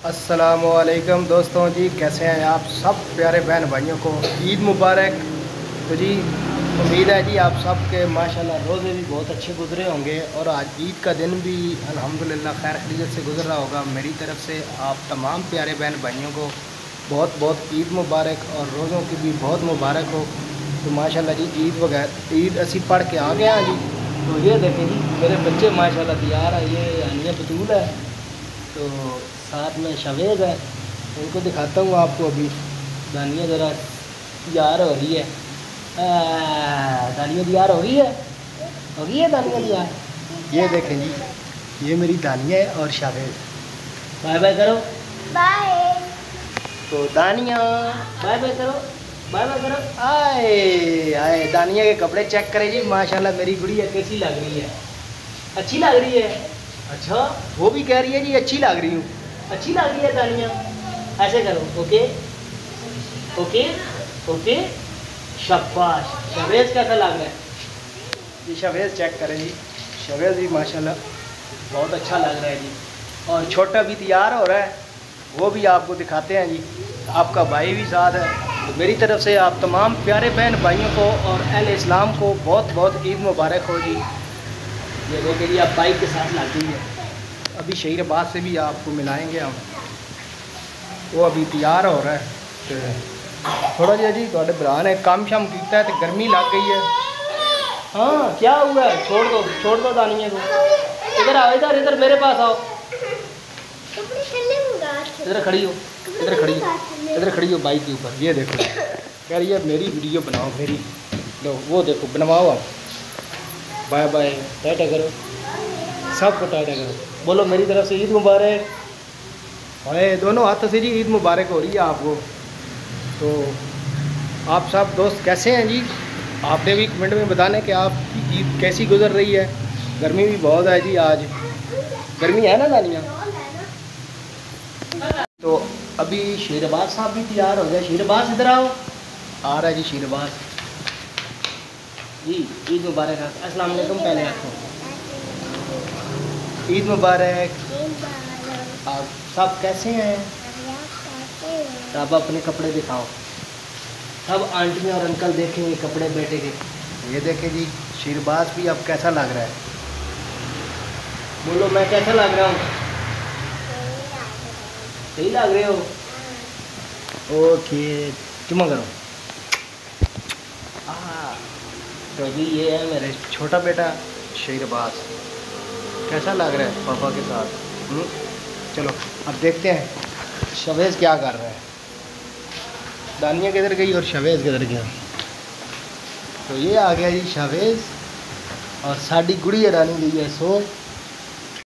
अस्सलामुअलैकुम दोस्तों जी, कैसे हैं आप सब प्यारे बहन भाइयों को ईद मुबारक। तो जी उम्मीद है जी आप सब के माशाल्लाह रोज़े भी बहुत अच्छे गुजरे होंगे और आज ईद का दिन भी अल्हम्दुलिल्लाह खैर खैरियत से गुजर रहा होगा। मेरी तरफ से आप तमाम प्यारे बहन भाइयों को बहुत बहुत ईद मुबारक और रोज़ों की भी बहुत मुबारक हो। तो माशाल्लाह जी ईद असी पढ़ के आ गए हैं जी। तो ये देखें जी मेरे बच्चे माशाल्लाह तैयार है। ये यानी बतूल है, तो साथ में शवेज़ है, उनको दिखाता हूँ आपको। अभी दानिया ज़रा तैयार हो रही है। दानिया तैयार हो गई है, दानिया तैयार। ये देखें जी, ये मेरी दानिया है और शवेज़। बाय बाय करो, बाय। तो दानिया बाय बाय करो, बाय बाय करो। आए आए दानिया के कपड़े चेक करें जी, माशाल्लाह मेरी गुड़िया कैसी लग रही है? अच्छी लग रही है। अच्छा, वो भी कह रही है जी अच्छी लग रही हूँ। अच्छी लग रही है दानिया, ऐसे करो। ओके ओके ओके, शाबाश। शवेज़ कैसा लग रहा है जी? शवेज़ चेक करें जी, शवेज़ भी माशाल्लाह बहुत अच्छा लग रहा है जी। और छोटा भी तैयार हो रहा है, वो भी आपको दिखाते हैं जी। आपका भाई भी साथ है। तो मेरी तरफ से आप तमाम प्यारे बहन भाइयों को और अहले इस्लाम को बहुत बहुत ईद मुबारक हो जी। ये देखिए जी, आप बाइक के साथ लग गई है। अभी शहीराबाद से भी आपको मिलाएंगे हम, वो अभी तैयार हो रहा है। तो थोड़ा जिहा जी थोड़े भरा ने काम शाम किया है तो गर्मी लग गई है। हाँ क्या हुआ है? छोड़ दो दानिया को। इधर आओ, इधर मेरे पास आओ। इधर खड़ी हो, इधर खड़ी हो बाइक के ऊपर। ये देखो कह रही है मेरी वीडियो बनाओ मेरी। लो वो देखो बनवाओ आप। बाय बाय, टाटा करो, सबको टाटा करो। बोलो मेरी तरफ से ईद मुबारक। अरे दोनों हाथों से जी ईद मुबारक हो रही है आपको। तो आप सब दोस्त कैसे हैं जी? आपने भी कमेंट में बताने कि आपकी ईद कैसी गुजर रही है। गर्मी भी बहुत है जी, आज गर्मी है ना दानिया? तो अभी शहीराबाद साहब भी तैयार हो गए। शहीराबाद इधर आओ। आ रहा है जी शहीराबाद जी। ईद मुबारक। अस्सलाम वालेकुम पहले आपको। ईद मुबारक। आप सब कैसे हैं? अब अपने कपड़े दिखाओ, सब आंटियाँ और अंकल देखेंगे कपड़े बेटे के। ये देखें जी शहीरबाज भी अब कैसा लग रहा है? बोलो मैं कैसा लग रहा हूँ? सही लग रहे हो? ओके, चुम्मा करो। तो अभी ये है मेरे छोटा बेटा शहीरबाज। कैसा लग रहा है पापा के साथ? चलो अब देखते हैं शवेज़ क्या कर रहा है। दानिया किधर गई और शवेज़ किधर गया? तो ये आ गया जी शवेज़ और साड़ी गुड़िया रानी गई है सो।